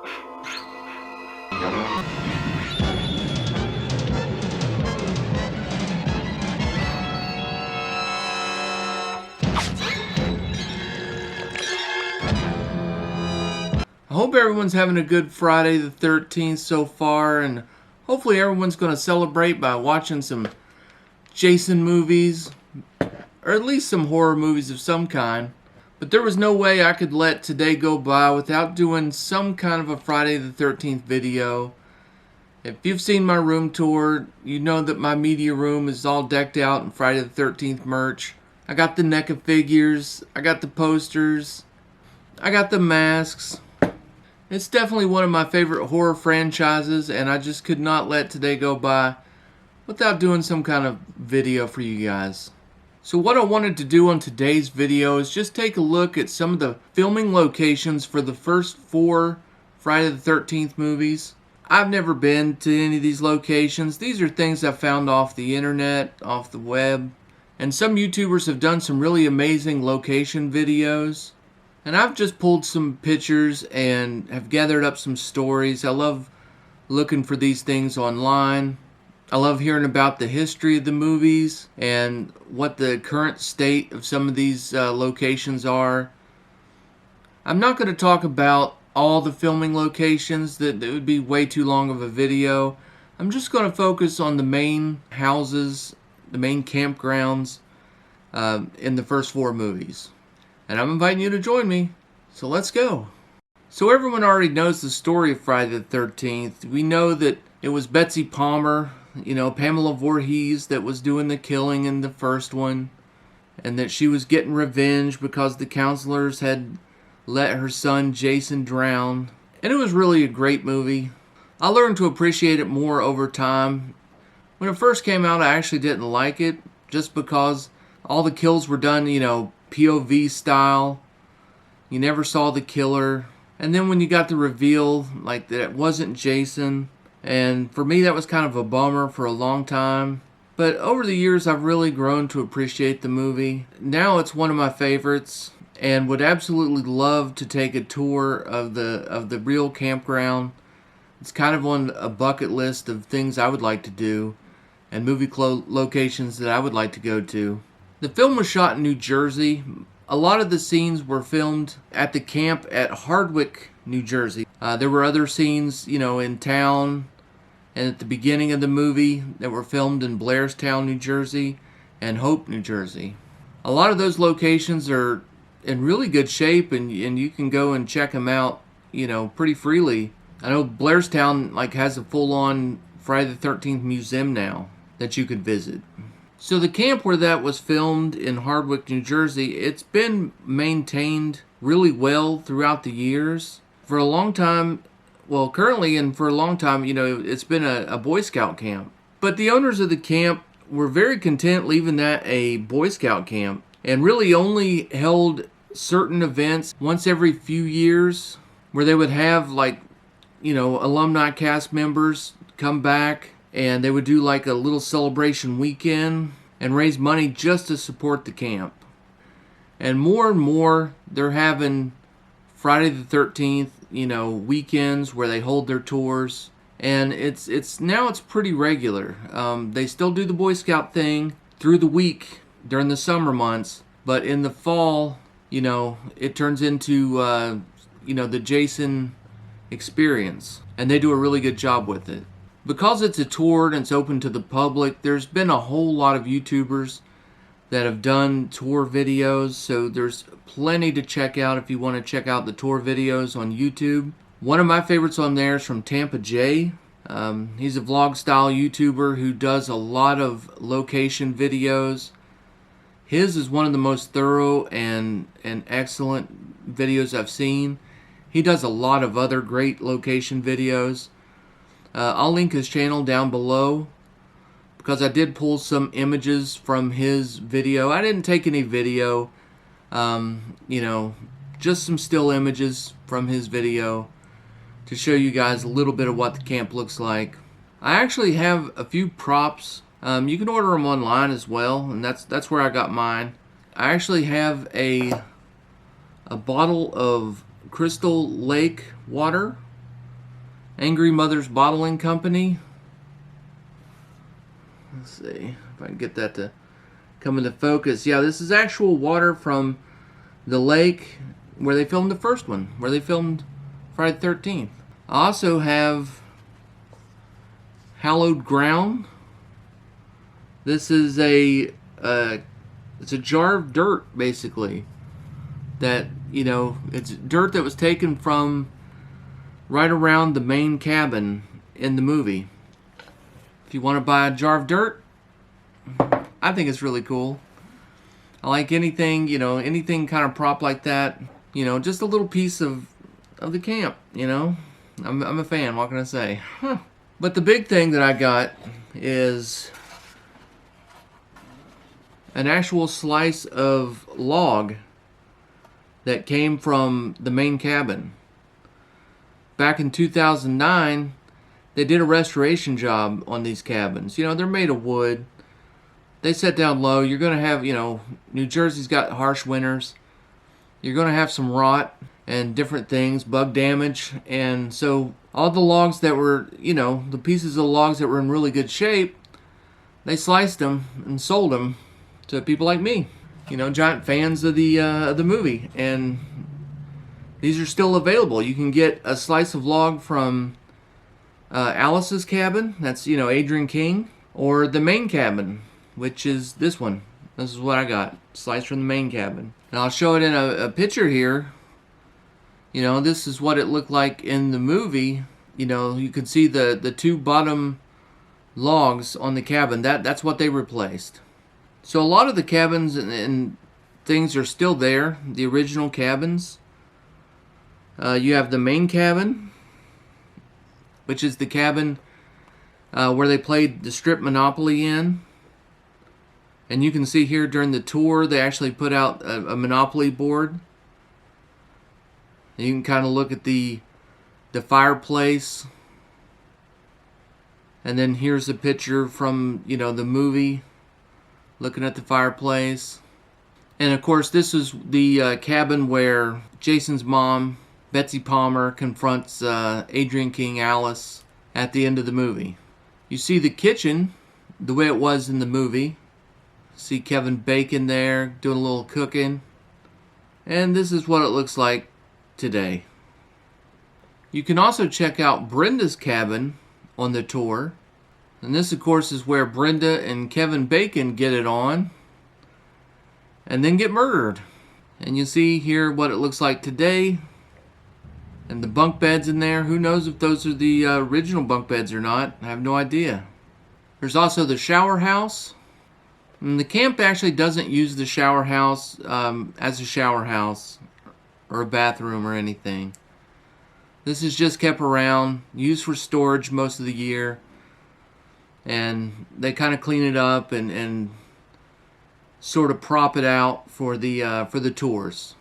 I hope everyone's having a good Friday the 13th so far, and hopefully everyone's going to celebrate by watching some Jason movies, or at least some horror movies of some kind. But there was no way I could let today go by without doing some kind of a Friday the 13th video. If you've seen my room tour, you know that my media room is all decked out in Friday the 13th merch. I got the NECA figures, I got the posters, I got the masks. It's definitely one of my favorite horror franchises, and I just could not let today go by without doing some kind of video for you guys. So what I wanted to do on today's video is just take a look at some of the filming locations for the first 4 Friday the 13th movies. I've never been to any of these locations. These are things I found off the internet, off the web. And some YouTubers have done some really amazing location videos. And I've just pulled some pictures and have gathered up some stories. I love looking for these things online. I love hearing about the history of the movies and what the current state of some of these locations are. I'm not going to talk about all the filming locations. That would be way too long of a video. I'm just going to focus on the main houses, the main campgrounds in the first 4 movies. And I'm inviting you to join me. So let's go. So everyone already knows the story of Friday the 13th. We know that it was Betsy Palmer, Pamela Voorhees, that was doing the killing in the first one. And that she was getting revenge because the counselors had let her son Jason drown. And it was really a great movie. I learned to appreciate it more over time. When it first came out, I actually didn't like it, just because all the kills were done, POV style. You never saw the killer. And then when you got the reveal, like that it wasn't Jason. And for me, that was kind of a bummer for a long time. But over the years, I've really grown to appreciate the movie. Now it's one of my favorites, and would absolutely love to take a tour of the real campground. It's kind of on a bucket list of things I would like to do, and movie locations that I would like to go to. The film was shot in New Jersey. A lot of the scenes were filmed at the camp at Hardwick, New Jersey. There were other scenes, in town and at the beginning of the movie that were filmed in Blairstown, New Jersey and Hope, New Jersey. A lot of those locations are in really good shape, and you can go and check them out, pretty freely. I know Blairstown has a full-on Friday the 13th museum now that you could visit. So the camp where that was filmed in Hardwick, New Jersey, it's been maintained really well throughout the years. For a long time, currently and for a long time, it's been a Boy Scout camp. But the owners of the camp were very content leaving that a Boy Scout camp, and really only held certain events once every few years, where they would have alumni cast members come back, and they would do a little celebration weekend and raise money just to support the camp. And more they're having Friday the 13th, weekends where they hold their tours. And it's now pretty regular. They still do the Boy Scout thing through the week during the summer months, but in the fall, it turns into the Jason experience, and they do a really good job with it. Because it's a tour and it's open to the public, there's been a whole lot of YouTubers that have done tour videos, so there's plenty to check out if you want to check out the tour videos on YouTube. One of my favorites on there is from Tampa J. He's a vlog style YouTuber who does a lot of location videos. His is one of the most thorough and excellent videos I've seen. He does a lot of other great location videos. I'll link his channel down below, because I did pull some images from his video. I didn't take any video, just some still images from his video to show you guys a little bit of what the camp looks like. I actually have a few props. You can order them online as well, and that's where I got mine. I actually have a bottle of Crystal Lake water Angry Mother's Bottling Company. Let's see if I can get that to come into focus. Yeah, this is actual water from the lake where they filmed the first one, where they filmed Friday the 13th. I also have Hallowed Ground. This is it's a jar of dirt, basically. That, you know, it's dirt that was taken from right around the main cabin in the movie. If you want to buy a jar of dirt, I think it's really cool. I like anything, you know, anything kind of prop like that. You know, just a little piece of the camp, you know. I'm a fan, what can I say? But the big thing that I got is an actual slice of log that came from the main cabin. Back in 2009, they did a restoration job on these cabins. You know, they're made of wood. They set down low. You're going to have, you know, New Jersey's got harsh winters. You're going to have some rot and different things, bug damage. And so all the logs that were, you know, the pieces of logs that were in really good shape, they sliced them and sold them to people like me. You know, giant fans of the movie. And these are still available. You can get a slice of log from Alice's cabin. That's, you know, Adrienne King. Or the main cabin, which is this one. This is what I got. Slice from the main cabin. And I'll show it in a picture here. You know, this is what it looked like in the movie. You know, you can see the two bottom logs on the cabin. That's what they replaced. So a lot of the cabins and things are still there. The original cabins. You have the main cabin, which is the cabin where they played the strip Monopoly in. And you can see here during the tour, they actually put out a Monopoly board. You can kind of look at the fireplace. And then here's a picture from, you know, the movie, looking at the fireplace. And of course, this is the cabin where Jason's mom, Betsy Palmer, confronts Adrienne King, Alice, at the end of the movie. You see the kitchen the way it was in the movie. See Kevin Bacon there doing a little cooking. And this is what it looks like today. You can also check out Brenda's cabin on the tour. And this, of course, is where Brenda and Kevin Bacon get it on and then get murdered. And you see here what it looks like today. And the bunk beds in there. Who knows if those are the original bunk beds or not. I have no idea. There's also the shower house. And the camp actually doesn't use the shower house as a shower house or a bathroom or anything. This is just kept around, used for storage most of the year. And they kind of clean it up and sort of prop it out for the tours.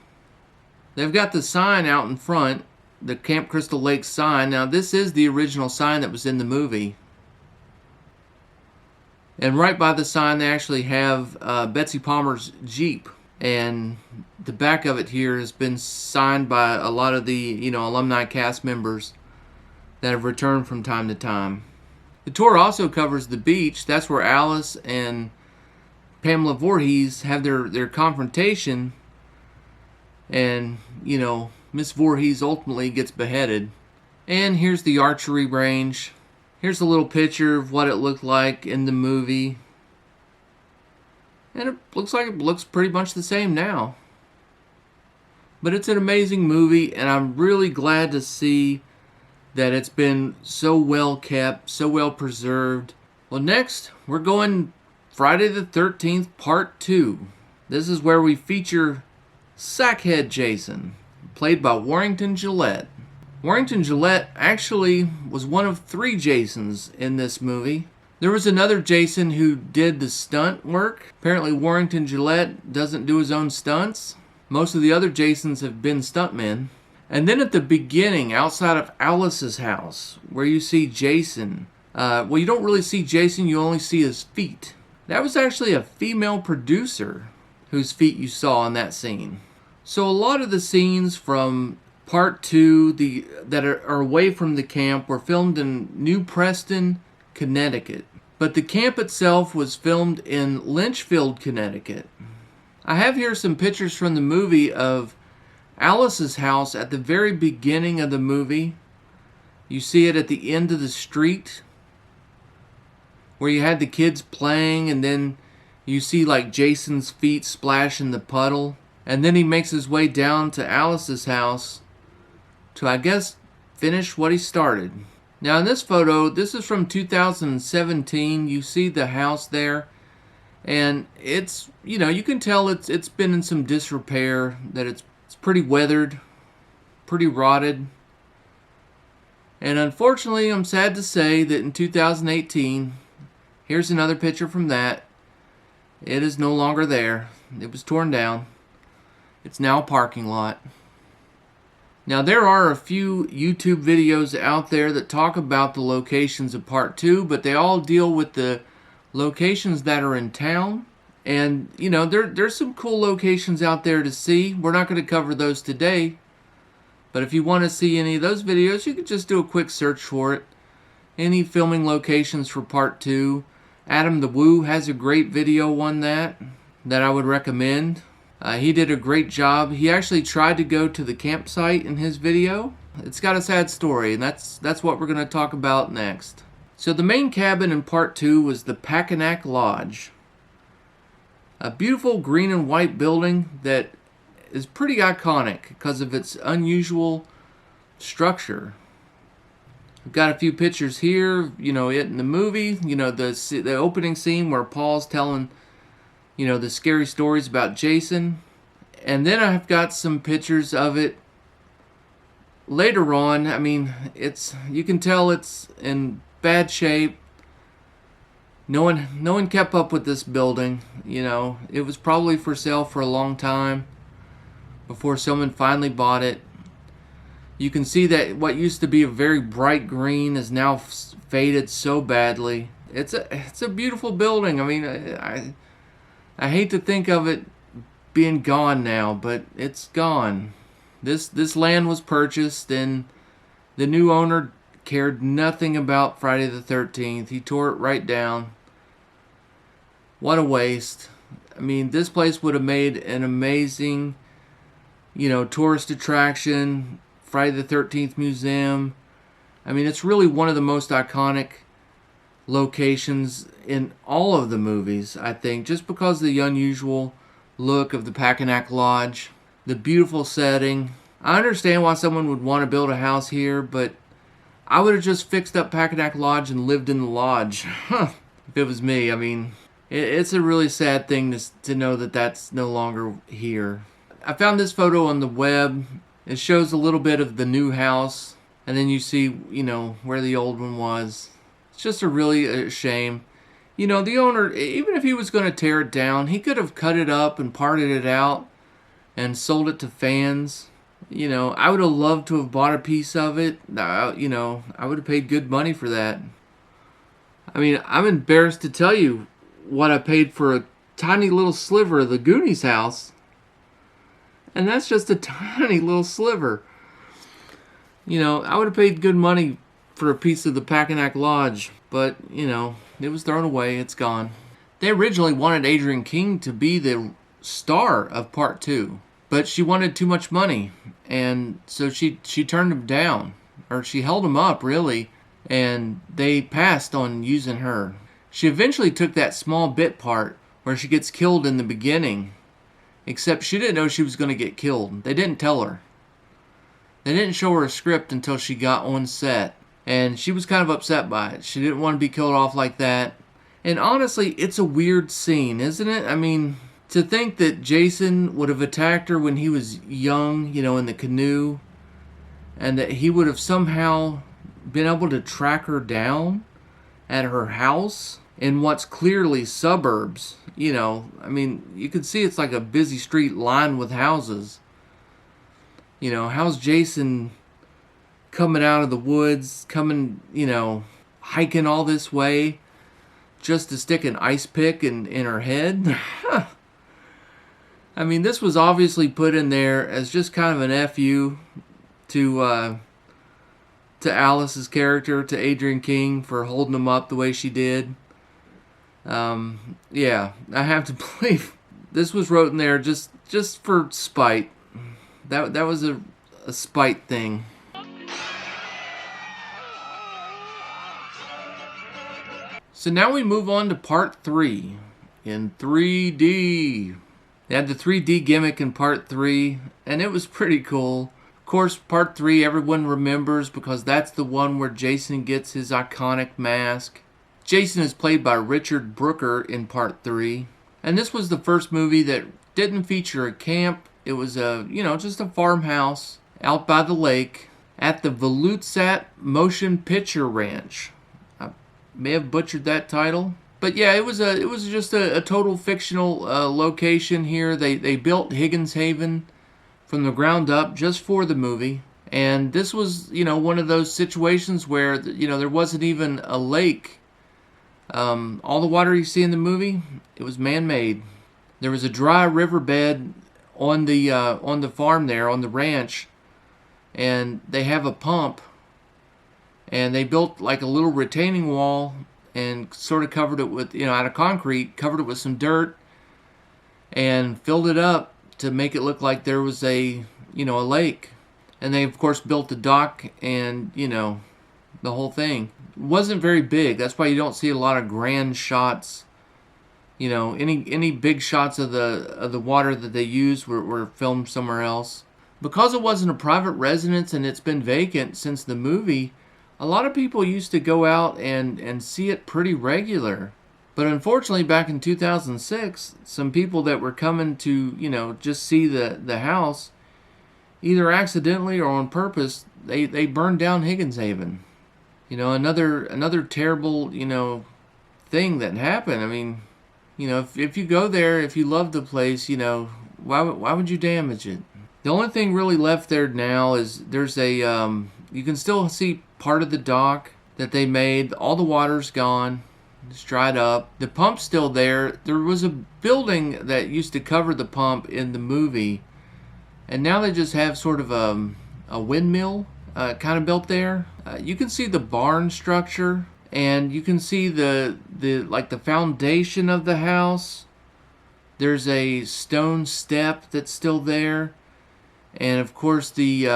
They've got the sign out in front, the Camp Crystal Lake sign. Now this is the original sign that was in the movie. And right by the sign they actually have Betsy Palmer's Jeep. And the back of it here has been signed by a lot of the, you know, alumni cast members that have returned from time to time. The tour also covers the beach. That's where Alice and Pamela Voorhees have their confrontation. And, you know, Miss Voorhees ultimately gets beheaded. And here's the archery range. Here's a little picture of what it looked like in the movie. And it looks pretty much the same now. But it's an amazing movie, and I'm really glad to see that it's been so well kept, so well preserved. Well, next, we're going Friday the 13th, Part 2. This is where we feature Sackhead Jason, played by Warrington Gillette. Warrington Gillette actually was one of 3 Jasons in this movie. There was another Jason who did the stunt work. Apparently Warrington Gillette doesn't do his own stunts. Most of the other Jasons have been stuntmen. And then at the beginning, outside of Alice's house, where you see Jason, well, you don't really see Jason, you only see his feet. That was actually a female producer whose feet you saw in that scene. So a lot of the scenes from Part 2, that are away from the camp, were filmed in New Preston, Connecticut. But the camp itself was filmed in Lynchfield, Connecticut. I have here some pictures from the movie of Alice's house at the very beginning of the movie. You see it at the end of the street where you had the kids playing, and then you see like Jason's feet splash in the puddle. And then he makes his way down to Alice's house to, I guess, finish what he started. Now in this photo, this is from 2017. You see the house there, and it's, you know, you can tell it's been in some disrepair, that it's pretty weathered, pretty rotted. And unfortunately, I'm sad to say that in 2018, here's another picture from that. It is no longer there. It was torn down. It's now a parking lot. Now there are a few YouTube videos out there that talk about the locations of Part 2, but they all deal with the locations that are in town. And, you know, there's some cool locations out there to see. We're not going to cover those today. But if you want to see any of those videos, you can just do a quick search for it. Any filming locations for Part 2. Adam the Woo has a great video on that I would recommend. He did a great job. He actually tried to go to the campsite in his video. It's got a sad story, and that's what we're going to talk about next. So the main cabin in Part 2 was the Packanack Lodge. A beautiful green and white building that is pretty iconic because of its unusual structure. I've got a few pictures here, you know, it in the movie, you know, the opening scene where Paul's telling, you know, the scary stories about Jason. And then I've got some pictures of it later on. I mean, you can tell it's in bad shape. No one kept up with this building, you know. It was probably for sale for a long time before someone finally bought it. You can see that what used to be a very bright green is now faded so badly. It's a beautiful building. I mean, I hate to think of it being gone now, but it's gone. This land was purchased, and the new owner cared nothing about Friday the 13th. He tore it right down. What a waste. I mean, this place would have made an amazing, you know, tourist attraction, Friday the 13th museum. I mean, it's really one of the most iconic locations in all of the movies, I think, just because of the unusual look of the Packanack Lodge, the beautiful setting. I understand why someone would want to build a house here, but I would have just fixed up Packanack Lodge and lived in the lodge if it was me. I mean, it's a really sad thing to know that that's no longer here. I found this photo on the web. It shows a little bit of the new house, and then you see, you know, where the old one was. It's just a shame. You know, the owner, even if he was going to tear it down, he could have cut it up and parted it out and sold it to fans. You know, I would have loved to have bought a piece of it. You know, I would have paid good money for that. I mean, I'm embarrassed to tell you what I paid for a tiny little sliver of the Goonies house. And that's just a tiny little sliver. You know, I would have paid good money for a piece of the Packanack Lodge. But, you know, it was thrown away. It's gone. They originally wanted Adrienne King to be the star of Part 2. But she wanted too much money. And so she turned him down. Or she held him up, really. And they passed on using her. She eventually took that small bit part where she gets killed in the beginning. Except she didn't know she was going to get killed. They didn't tell her. They didn't show her a script until she got on set. And she was kind of upset by it. She didn't want to be killed off like that. And honestly, it's a weird scene, isn't it? I mean, to think that Jason would have attacked her when he was young, you know, in the canoe. And that he would have somehow been able to track her down at her house in what's clearly suburbs. You know, I mean, you can see it's like a busy street lined with houses. You know, how's Jason coming out of the woods, you know, hiking all this way just to stick an ice pick in her head? I mean, this was obviously put in there as just kind of an FU, to Alice's character, to Adrienne King, for holding him up the way she did. Yeah, I have to believe this was wrote in there just for spite. That was a spite thing. So now we move on to part 3 in 3D. They had the 3D gimmick in part 3, and it was pretty cool. Of course, part 3 everyone remembers because that's the one where Jason gets his iconic mask. Jason is played by Richard Brooker in part 3. And this was the first movie that didn't feature a camp. It was just a farmhouse out by the lake at the Volutsat Motion Picture Ranch. I may have butchered that title. But yeah, it was just a total fictional location here. They built Higgins Haven from the ground up just for the movie. And this was, one of those situations where, there wasn't even a lake. All the water you see in the movie, it was man-made. There was a dry riverbed on the farm there, on the ranch, and they have a pump, and they built like a little retaining wall and sort of covered it with, out of concrete, covered it with some dirt, and filled it up to make it look like there was a lake. And they, of course, built the dock and, the whole thing. It wasn't very big. That's why you don't see a lot of grand shots. Any big shots of the water that they used were filmed somewhere else. Because it wasn't a private residence and it's been vacant since the movie, a lot of people used to go out and see it pretty regular. But unfortunately, back in 2006, some people that were coming to, just see the house, either accidentally or on purpose, they burned down Higgins Haven. Another terrible, thing that happened. I mean, if you go there, if you love the place, why would you damage it? The only thing really left there now is there's a, you can still see part of the dock that they made. All the water's gone. It's dried up. The pump's still there. There was a building that used to cover the pump in the movie, and now they just have sort of a windmill kind of built there. You can see the barn structure, and you can see the foundation of the house. There's a stone step that's still there, and of course the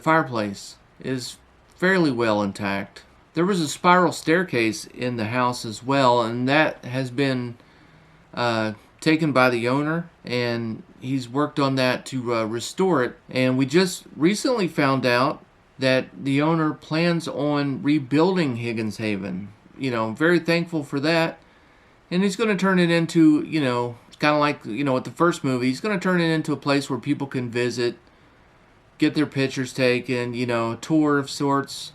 fireplace is fairly well intact. There was a spiral staircase in the house as well, and that has been taken by the owner, and he's worked on that to restore it. And we just recently found out that the owner plans on rebuilding Higgins Haven. Very thankful for that. And he's going to turn it into, kind of like, with the first movie, he's going to turn it into a place where people can visit, get their pictures taken, a tour of sorts.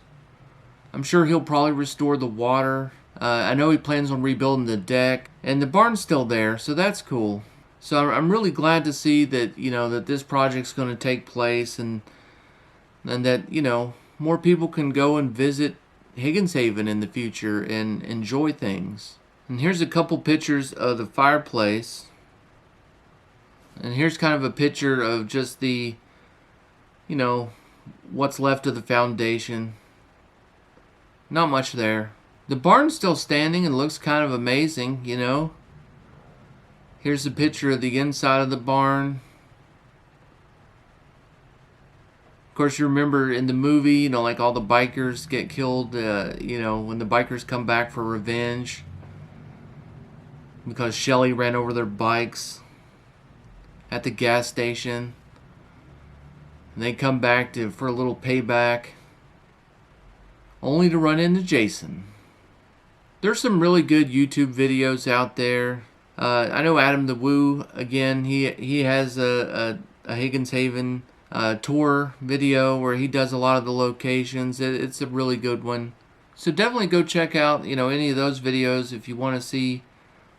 I'm sure he'll probably restore the water. I know he plans on rebuilding the deck, and the barn's still there, so that's cool. So I'm really glad to see that, that this project's going to take place, and that, more people can go and visit Higgins Haven in the future and enjoy things. And here's a couple pictures of the fireplace. And here's kind of a picture of just the, what's left of the foundation. Not much there. The barn's still standing and looks kind of amazing, Here's a picture of the inside of the barn. Of course, you remember in the movie, like all the bikers get killed, when the bikers come back for revenge because Shelly ran over their bikes at the gas station. And they come back for a little payback, only to run into Jason. There's some really good YouTube videos out there. I know Adam the Woo, again, he has a Higgins Haven tour video where he does a lot of the locations. It's a really good one. So definitely go check out, any of those videos if you want to see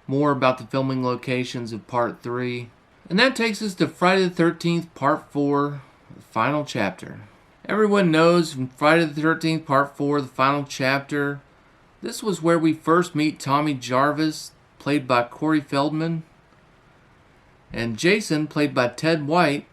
more about the filming locations of Part 3. And that takes us to Friday the 13th, Part 4, the final chapter. Everyone knows from Friday the 13th, Part 4, the final chapter, this was where we first meet Tommy Jarvis, played by Corey Feldman, and Jason, played by Ted White.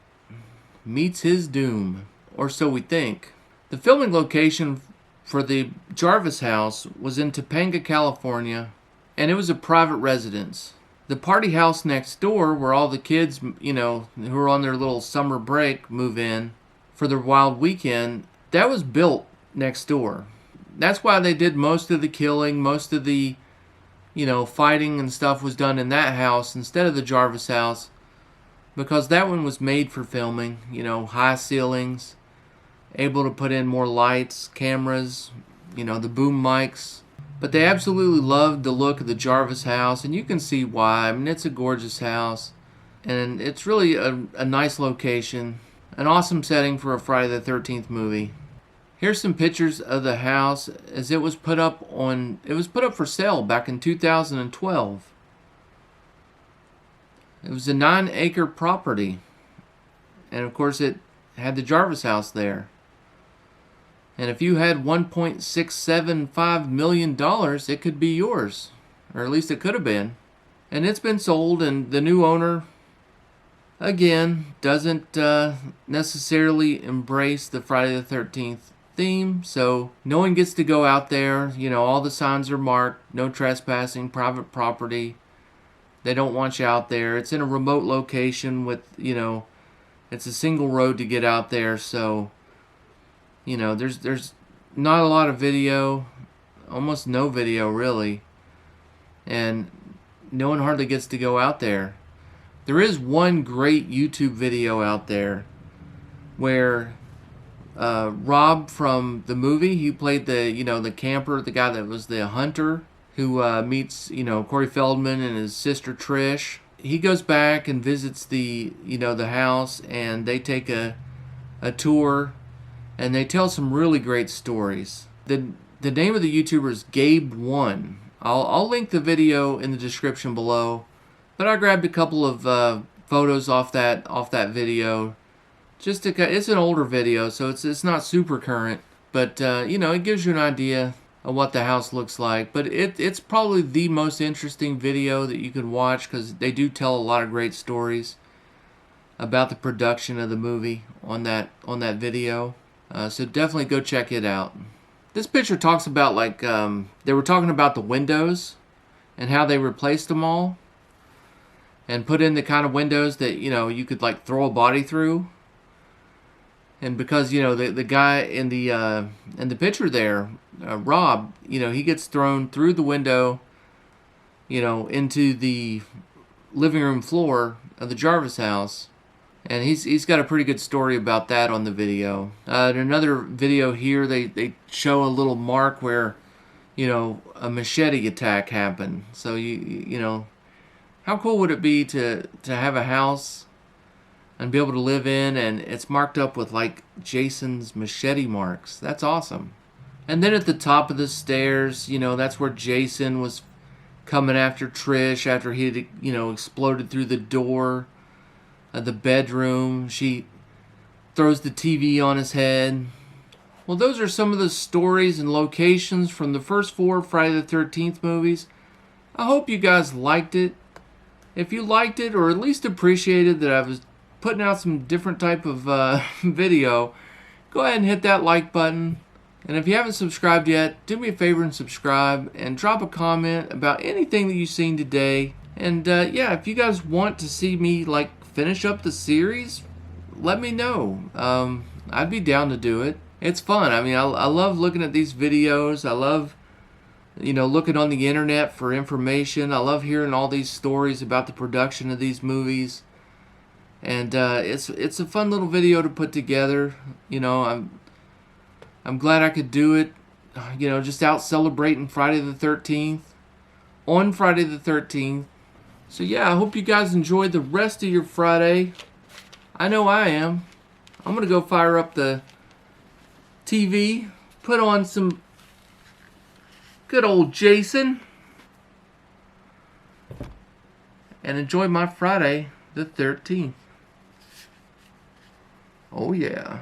meets his doom, or so we think. The filming location for the Jarvis house was in Topanga, California, and it was a private residence. The party house next door, where all the kids, who are on their little summer break, move in for their wild weekend, that was built next door. That's why they did most of the killing, most of the, fighting and stuff was done in that house instead of the Jarvis house, because that one was made for filming, high ceilings, able to put in more lights, cameras, the boom mics. But they absolutely loved the look of the Jarvis house, and you can see why. I mean, it's a gorgeous house, and it's really a nice location, an awesome setting for a Friday the 13th movie. Here's some pictures of the house as it was put up for sale back in 2012. It was a 9-acre property, and of course it had the Jarvis house there. And if you had $1.675 million, it could be yours. Or at least it could have been. And it's been sold, and the new owner, again, doesn't necessarily embrace the Friday the 13th theme. So no one gets to go out there. All the signs are marked. No trespassing, private property. They don't want you out there. It's in a remote location with, it's a single road to get out there. So there's not a lot of video, almost no video really, and no one hardly gets to go out there. There is one great YouTube video out there where Rob from the movie, he played the camper, the guy that was the hunter, who meets Corey Feldman and his sister Trish. He goes back and visits the house, and they take a tour. And they tell some really great stories. The name of the YouTuber is Gabe1. I'll link the video in the description below. But I grabbed a couple of photos off that video. It's an older video, so it's not super current. But it gives you an idea of what the house looks like. But it's probably the most interesting video that you can watch, because they do tell a lot of great stories about the production of the movie on that video. So definitely go check it out. This picture talks about, they were talking about the windows and how they replaced them all and put in the kind of windows that, you could throw a body through. And because, the guy in the picture there, Rob, he gets thrown through the window, into the living room floor of the Jarvis house. And he's got a pretty good story about that on the video. In another video here, they show a little mark where, a machete attack happened. So how cool would it be to have a house and be able to live in, and it's marked up with Jason's machete marks? That's awesome. And then at the top of the stairs, that's where Jason was coming after Trish after he had exploded through the door. The bedroom, she throws the TV on his head. Well, those are some of the stories and locations from the first 4 Friday the 13th movies. I hope you guys liked it. If you liked it, or at least appreciated that I was putting out some different type of video, go ahead and hit that like button. And if you haven't subscribed yet, do me a favor and subscribe, and drop a comment about anything that you've seen today. And if you guys want to see me finish up the series, let me know. I'd be down to do it. It's fun. I mean, I love looking at these videos. I love, looking on the internet for information. I love hearing all these stories about the production of these movies. And it's a fun little video to put together. I'm glad I could do it. Just out celebrating Friday the 13th. On Friday the 13th. So yeah, I hope you guys enjoyed the rest of your Friday. I know I am. I'm going to go fire up the TV, put on some good old Jason, and enjoy my Friday the 13th. Oh yeah.